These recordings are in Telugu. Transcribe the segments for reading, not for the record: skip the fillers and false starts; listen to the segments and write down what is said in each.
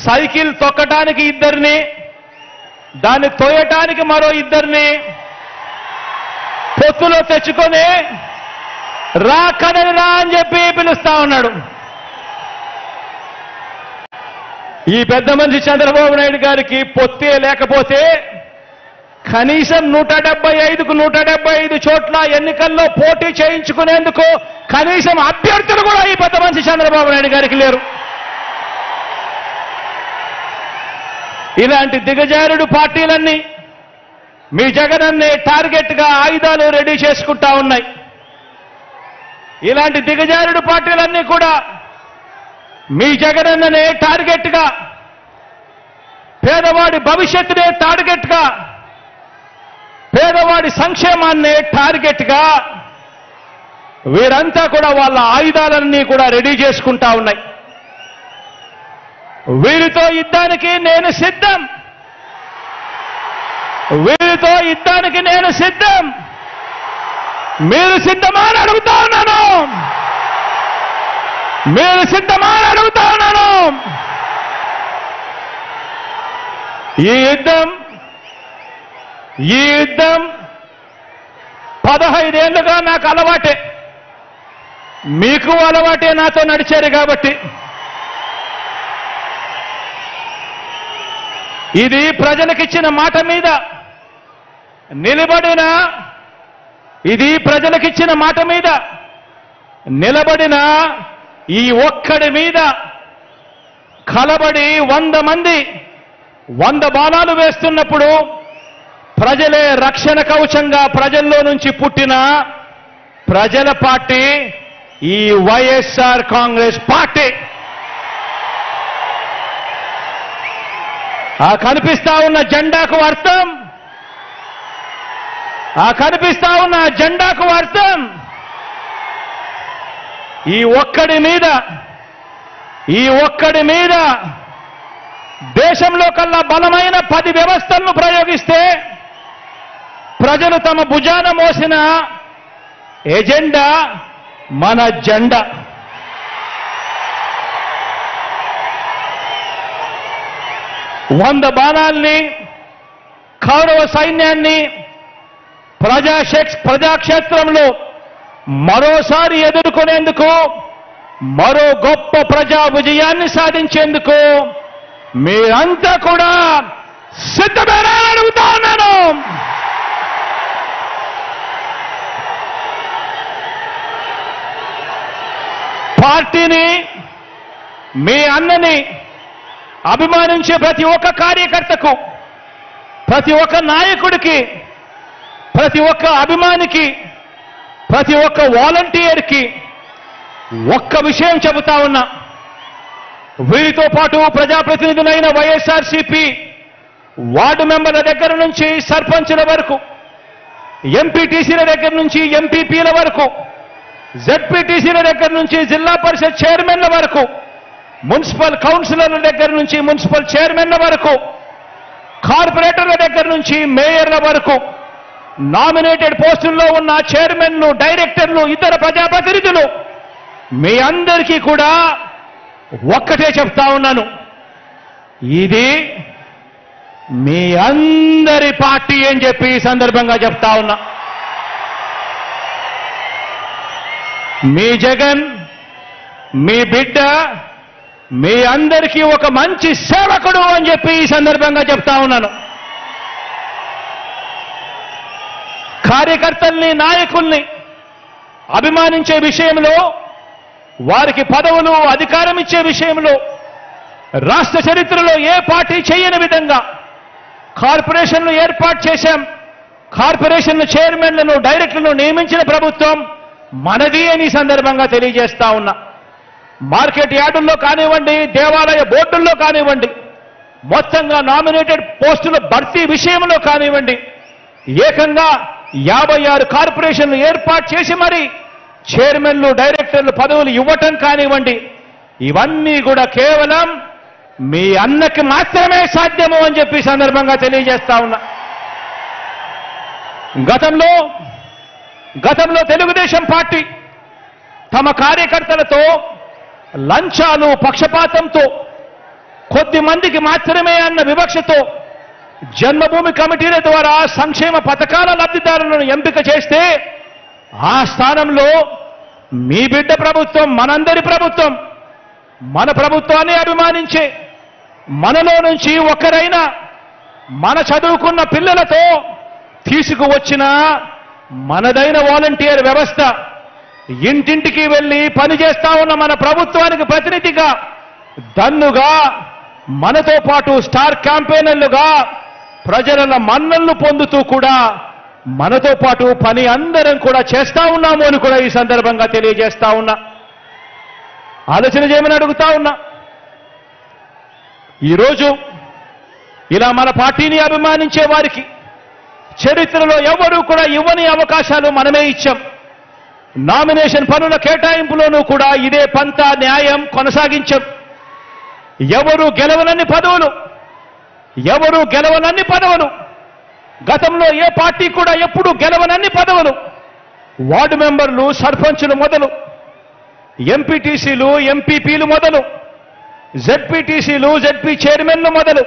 సైకిల్ తొక్కటానికి ఇద్దరిని, దాన్ని తోయటానికి మరో ఇద్దరిని పొత్తులో తెచ్చుకొని రా కదలిరా అని చెప్పి పిలుస్తా ఉన్నాడు. ఈ పెద్ద మనిషి చంద్రబాబు నాయుడు గారికి పొత్తే లేకపోతే కనీసం 175కు 175 చోట్ల ఎన్నికల్లో పోటీ చేయించుకునేందుకు కనీసం అభ్యర్థులు కూడా ఈ పెద్ద మనిషి చంద్రబాబు నాయుడు గారికి లేరు. ఇలాంటి దిగజారుడు పార్టీలన్నీ మీ జగనన్నే టార్గెట్గా ఆయుధాలు రెడీ చేసుకుంటా ఉన్నాయి. ఇలాంటి దిగజారుడు పార్టీలన్నీ కూడా మీ జగనన్ననే టార్గెట్గా, పేదవాడి భవిష్యత్తునే టార్గెట్గా, పేదవాడి సంక్షేమాన్నే టార్గెట్గా వీరంతా కూడా వాళ్ళ ఆయుధాలన్నీ కూడా రెడీ చేసుకుంటా ఉన్నాయి. వీరితో యుద్ధానికి నేను సిద్ధం, వీరితో యుద్ధానికి నేను సిద్ధం. మీరు సిద్ధమా అని అడుగుతా ఉన్నాను, మీరు సిద్ధమా అని అడుగుతా ఉన్నాను. ఈ యుద్ధం 15 ఏళ్లుగా నాకు అలవాటే, మీకు అలవాటే నాతో నడిచారు కాబట్టి. ఇది ప్రజలకిచ్చిన మాట మీద నిలబడిన, ఇది ప్రజలకిచ్చిన మాట మీద నిలబడిన ఈ ఒక్కడి మీద కలబడి 100 మంది 100 బాణాలు వేస్తున్నప్పుడు ప్రజలే రక్షణ కవచంగా ప్రజల్లో నుంచి పుట్టిన ప్రజల పార్టీ ఈ వైఎస్ఆర్ కాంగ్రెస్ పార్టీ. ఆ కనిపిస్తా ఉన్న జెండాకు అర్థం, ఆ కనిపిస్తా ఉన్న జెండాకు అర్థం ఈ ఒక్కడి మీద దేశంలో కల్లా బలమైన 10 వ్యవస్థలను ప్రయోగిస్తే ప్రజలు తమ భుజాన మోసిన ఎజెండా మన జెండా. వంద బాణాల్ని, కౌరవ సైన్యాన్ని ప్రజాక్షేత్రంలో మరోసారి ఎదుర్కొనేందుకు, మరో గొప్ప ప్రజా విజయాన్ని సాధించేందుకు మీరంతా కూడా సిద్ధమేనా అని అడుగుతా ఉన్నాను. పార్టీని, మీ అన్నని అభిమానించే ప్రతి ఒక్క కార్యకర్తకు, ప్రతి ఒక్క నాయకుడికి, ప్రతి ఒక్క అభిమానికి, ప్రతి ఒక్క వాలంటీర్కి ఒక్క విషయం చెబుతా ఉన్నా. వీరితో పాటు ప్రజాప్రతినిధులైన వైఎస్ఆర్సీపీ వార్డు మెంబర్ల దగ్గర నుంచి సర్పంచుల వరకు, ఎంపీటీసీల దగ్గర నుంచి ఎంపీపీల వరకు, జెడ్పీటీసీల దగ్గర నుంచి జిల్లా పరిషత్ చైర్మన్ల వరకు, మున్సిపల్ కౌన్సిలర్ల దగ్గర నుంచి మున్సిపల్ చైర్మన్ల వరకు, కార్పొరేటర్ల దగ్గర నుంచి మేయర్ల వరకు, నామినేటెడ్ పోస్టుల్లో ఉన్న చైర్మన్లు, డైరెక్టర్లు, ఇతర ప్రజాప్రతినిధులు మీ అందరికీ కూడా ఒక్కటే చెప్తా ఉన్నాను. ఇది మీ అందరి పార్టీ అని చెప్పి ఈ సందర్భంగా చెప్తా ఉన్నా. మీ జగన్, మీ బిడ్డ మీ అందరికీ ఒక మంచి సేవకుడు అని చెప్పి ఈ సందర్భంగా చెప్తా ఉన్నాను. కార్యకర్తల్ని, నాయకుల్ని అభిమానించే విషయంలో, వారికి పదవులు, అధికారం ఇచ్చే విషయంలో రాష్ట్ర చరిత్రలో ఏ పార్టీ చేయని విధంగా కార్పొరేషన్లు ఏర్పాటు చేశాం. కార్పొరేషన్ల చైర్మన్లను, డైరెక్టర్లను నియమించిన ప్రభుత్వం మనది అని సందర్భంగా తెలియజేస్తా ఉన్నా. మార్కెట్ యార్డుల్లో కానివ్వండి, దేవాలయ బోర్డుల్లో కానివ్వండి, మొత్తంగా నామినేటెడ్ పోస్టుల భర్తీ విషయంలో కానివ్వండి, ఏకంగా 56 కార్పొరేషన్లు ఏర్పాటు చేసి మరి చైర్మన్లు, డైరెక్టర్లు పదవులు ఇవ్వటం కానివ్వండి, ఇవన్నీ కూడా కేవలం మీ అన్నకి మాత్రమే సాధ్యము అని చెప్పి సందర్భంగా తెలియజేస్తా ఉన్నా. గతంలో తెలుగుదేశం పార్టీ తమ కార్యకర్తలతో లంచాలు, పక్షపాతంతో కొద్ది మందికి మాత్రమే అన్న వివక్షతో జన్మభూమి కమిటీల ద్వారా సంక్షేమ పథకాల లబ్ధిదారులను ఎంపిక చేస్తే ఆ స్థానంలో మీ బిడ్డ ప్రభుత్వం, మనందరి ప్రభుత్వం, మన ప్రభుత్వాన్ని అభిమానించే మనలో నుంచి ఒకరైనా మన చదువుకున్న పిల్లలతో తీసుకువచ్చిన మనదైన వాలంటీర్ వ్యవస్థ, ఇంటింటికి వెళ్ళి పనిచేస్తా ఉన్న మన ప్రభుత్వానికి ప్రతినిధిగా, దన్నుగా, మనతో పాటు స్టార్ క్యాంపెయినర్లుగా ప్రజల మన్నలను పొందుతూ కూడా మనతో పాటు పని అందరం కూడా చేస్తా ఉన్నాము అని కూడా ఈ సందర్భంగా తెలియజేస్తా ఉన్నా. ఆలోచన చేయమని అడుగుతా ఉన్నా. ఈరోజు ఇలా మన పార్టీని అభిమానించే వారికి చరిత్రలో ఎవరూ కూడా ఇవ్వని అవకాశాలు మనమే ఇచ్చాం. నామినేషన్ పనుల కేటాయింపులోనూ కూడా ఇదే పంతా న్యాయం కొనసాగించాం. ఎవరు గెలవనన్ని పదవులు, గతంలో ఏ పార్టీ కూడా ఎప్పుడూ గెలవనన్ని పదవులు, వార్డు మెంబర్లు, సర్పంచులు మొదలు, ఎంపీటీసీలు, ఎంపీపీలు మొదలు, జెడ్పీటీసీలు, జెడ్పీ చైర్మన్లు మొదలు,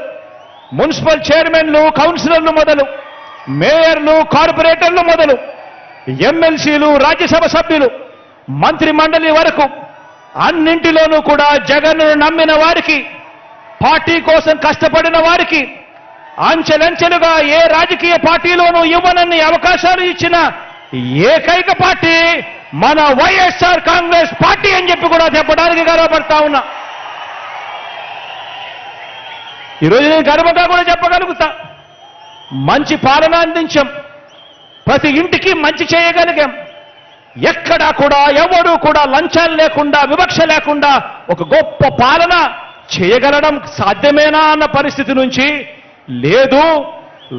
మున్సిపల్ చైర్మన్లు, కౌన్సిలర్లు మొదలు, మేయర్లు, కార్పొరేటర్లు మొదలు, ఎమ్మెల్సీలు, రాజ్యసభ సభ్యులు, మంత్రి మండలి వరకు అన్నింటిలోనూ కూడా జగన్ను నమ్మిన వారికి, పార్టీ కోసం కష్టపడిన వారికి అంచెలంచెలుగా ఏ రాజకీయ పార్టీలోనూ ఇవ్వనన్ని అవకాశాలు ఇచ్చిన ఏకైక పార్టీ మన వైఎస్ఆర్ కాంగ్రెస్ పార్టీ అని చెప్పి కూడా చెప్పడానికి గర్వపడతా ఉన్నా. ఈరోజు నేను గర్వంగా కూడా చెప్పగలుగుతా. మంచి పాలన అందించాం, ప్రతి ఇంటికి మంచి చేయగలిగాం. ఎక్కడా కూడా ఎవరూ కూడా లంచాలు లేకుండా, వివక్ష లేకుండా ఒక గొప్ప పాలన చేయగలడం సాధ్యమేనా అన్న పరిస్థితి నుంచి, లేదు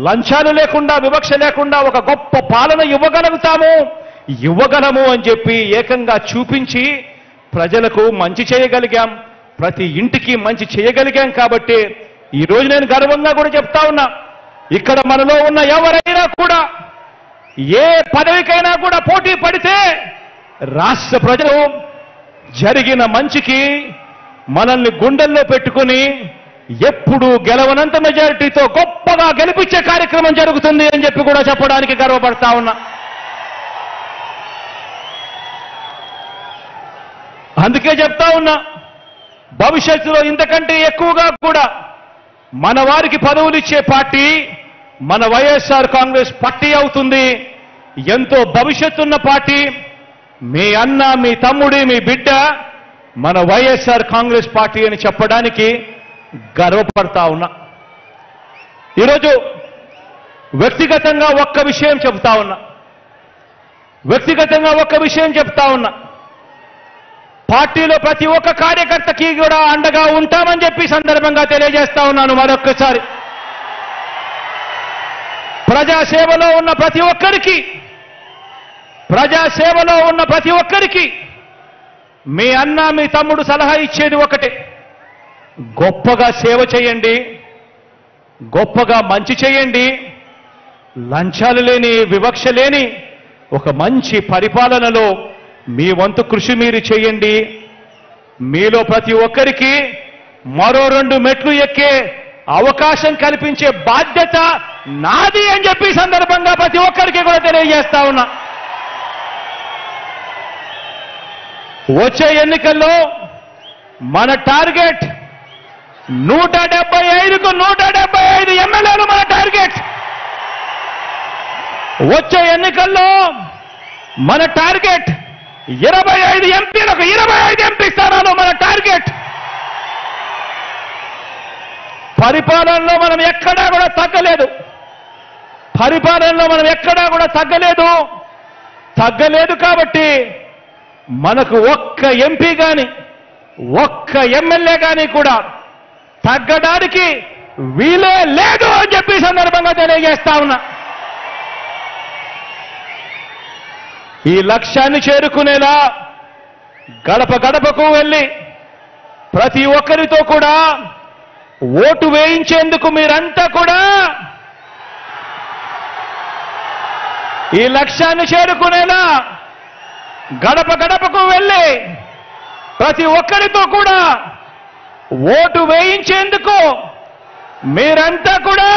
లంచాలు లేకుండా, వివక్ష లేకుండా ఒక గొప్ప పాలన ఇవ్వగలము అని చెప్పి ఏకంగా చూపించి ప్రజలకు మంచి చేయగలిగాం, ప్రతి ఇంటికి మంచి చేయగలిగాం. కాబట్టి ఈరోజు నేను గర్వంగా కూడా చెప్తా ఉన్నా, ఇక్కడ మనలో ఉన్న ఎవరైనా కూడా ఏ పదవికైనా కూడా పోటీ పడితే రాష్ట్ర ప్రజలు జరిగిన మంచికి మనల్ని గుండెల్లో పెట్టుకుని ఎప్పుడూ గెలవనంత మెజారిటీతో గొప్పగా గెలిపించే కార్యక్రమం జరుగుతుంది అని చెప్పి కూడా చెప్పడానికి గర్వపడతా ఉన్నా. అందుకే చెప్తా ఉన్నా, భవిష్యత్తులో ఇంతకంటే ఎక్కువగా కూడా మన వారికి పదవులు ఇచ్చే పార్టీ మన వైఎస్ఆర్ కాంగ్రెస్ పార్టీ అవుతుంది. ఎంతో భవిష్యత్తున్న పార్టీ, మీ అన్న, మీ తమ్ముడి, మీ బిడ్డ మన వైఎస్ఆర్ కాంగ్రెస్ పార్టీ అని చెప్పడానికి గర్వపడతా ఉన్నా. ఈరోజు వ్యక్తిగతంగా ఒక్క విషయం చెప్తా ఉన్నా. పార్టీలో ప్రతి ఒక్క కార్యకర్తకి కూడా అండగా ఉంటామని చెప్పి సందర్భంగా తెలియజేస్తా ఉన్నాను. మరొక్కసారి ప్రజాసేవలో ఉన్న ప్రతి ఒక్కరికి మీ అన్న, మీ తమ్ముడు సలహా ఇచ్చేది ఒకటే, గొప్పగా సేవ చేయండి, గొప్పగా మంచి చేయండి, లంచాలు లేని, వివక్ష లేని ఒక మంచి పరిపాలనలో మీ వంతు కృషి మీరు చేయండి. మీలో ప్రతి ఒక్కరికి మరో 2 మెట్లు ఎక్కే అవకాశం కల్పించే బాధ్యత నాది అని చెప్పి సందర్భంగా ప్రతి ఒక్కరికి కూడా తెలియజేస్తా ఉన్నా. వచ్చే ఎన్నికల్లో మన టార్గెట్ 175కు 175 ఎమ్మెల్యేలు మన టార్గెట్. వచ్చే ఎన్నికల్లో మన టార్గెట్ 25 ఎంపీలకు 25 ఎంపీ స్థానాలు మన టార్గెట్. పరిపాలనలో మనం ఎక్కడా కూడా తగ్గలేదు. కాబట్టి మనకు ఒక్క ఎంపీ గాని, ఒక్క ఎమ్మెల్యే గాని కూడా తగ్గడానికి వీలే లేదు అని చెప్పి సందర్భంగా తెలియజేస్తా ఉన్నా. ఈ లక్ష్యాన్ని చేరుకునేలా గడప గడపకు వెళ్ళి ప్రతి ఒక్కరితో కూడా ఓటు వేయించేందుకు మీరంతా కూడా ఈ లక్ష్యాన్ని చేరుకునేలా గడప గడపకు వెళ్ళి ప్రతి ఒక్కరితో కూడా ఓటు వేయించేందుకు మీరంతా కూడా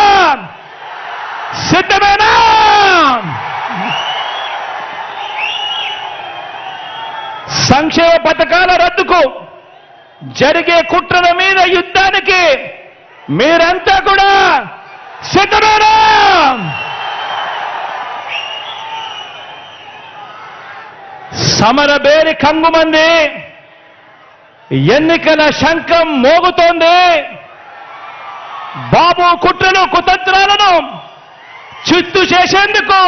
సిద్ధమేనా? సంక్షేమ పథకాల రద్దుకు జరిగే కుట్రల మీద యుద్ధానికి మీరంతా కూడా సిద్ధమేనా? సమరబేరి కంగుమంది, ఎన్నికల శంఖం మోగుతోంది. బాబు కుట్రలు కుతంత్రాలను చిత్తు చేసేందుకు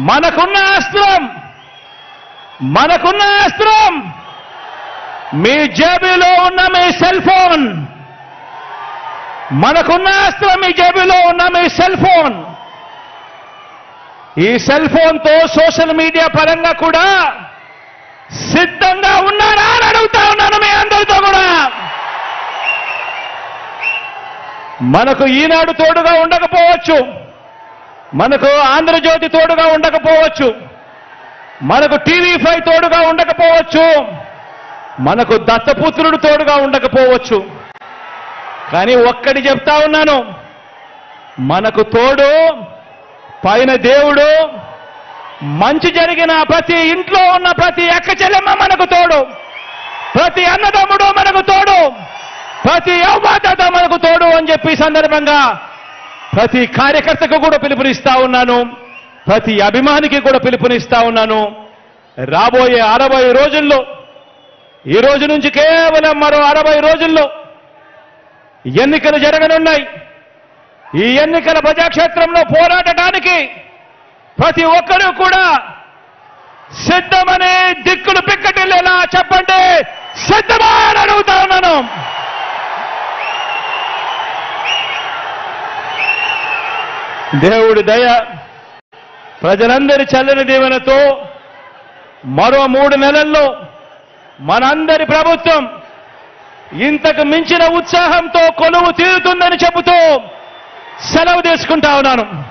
మనకున్న అస్త్రం మీ జేబులో ఉన్న మీ సెల్ ఫోన్. మనకున్న అస్త్రం మీ జేబులో ఉన్న మీ సెల్ ఫోన్. ఈ సెల్ ఫోన్తో సోషల్ మీడియా పరంగా కూడా సిద్ధంగా ఉన్నారా అని అడుగుతా ఉన్నాను మీ అందరితో కూడా. మనకు ఈనాడు తోడుగా ఉండకపోవచ్చు, మనకు ఆంధ్రజ్యోతి తోడుగా ఉండకపోవచ్చు, మనకు టీవీ5 తోడుగా ఉండకపోవచ్చు, మనకు దత్తపుత్రుడు తోడుగా ఉండకపోవచ్చు. కానీ ఒక్కటి చెప్తా ఉన్నాను, మనకు తోడు పైన దేవుడు. మంచి జరిగిన ప్రతి ఇంట్లో ఉన్న ప్రతి అక్క చెల్లెమ్మ మనకు తోడు, ప్రతి అన్నదమ్ముడు మనకు తోడు, ప్రతి అవ్వాతాత మనకు తోడు అని చెప్పి సందర్భంగా ప్రతి కార్యకర్తకు కూడా పిలుపునిస్తా ఉన్నాను, ప్రతి అభిమానికి కూడా పిలుపునిస్తా ఉన్నాను. రాబోయే 60 రోజుల్లో, ఈ రోజు నుంచి కేవలం మరో 60 రోజుల్లో ఎన్నికలు జరగనున్నాయి. ఈ ఎన్నికల ప్రజాక్షేత్రంలో పోరాడటానికి ప్రతి ఒక్కరూ కూడా సిద్ధమని దిక్కులు పిక్కటిల్లేలా చెప్పండి, సిద్ధమా అని అడుగుతా ఉన్నాను. దేవుడి దయ, ప్రజలందరి చల్లని దీవెనతో మరో 3 నెలల్లో మనందరి ప్రభుత్వం ఇంతకు మించిన ఉత్సాహంతో కొలువు తీరుతుందని చెబుతూ సెలవు తీసుకుంటా ఉన్నాను.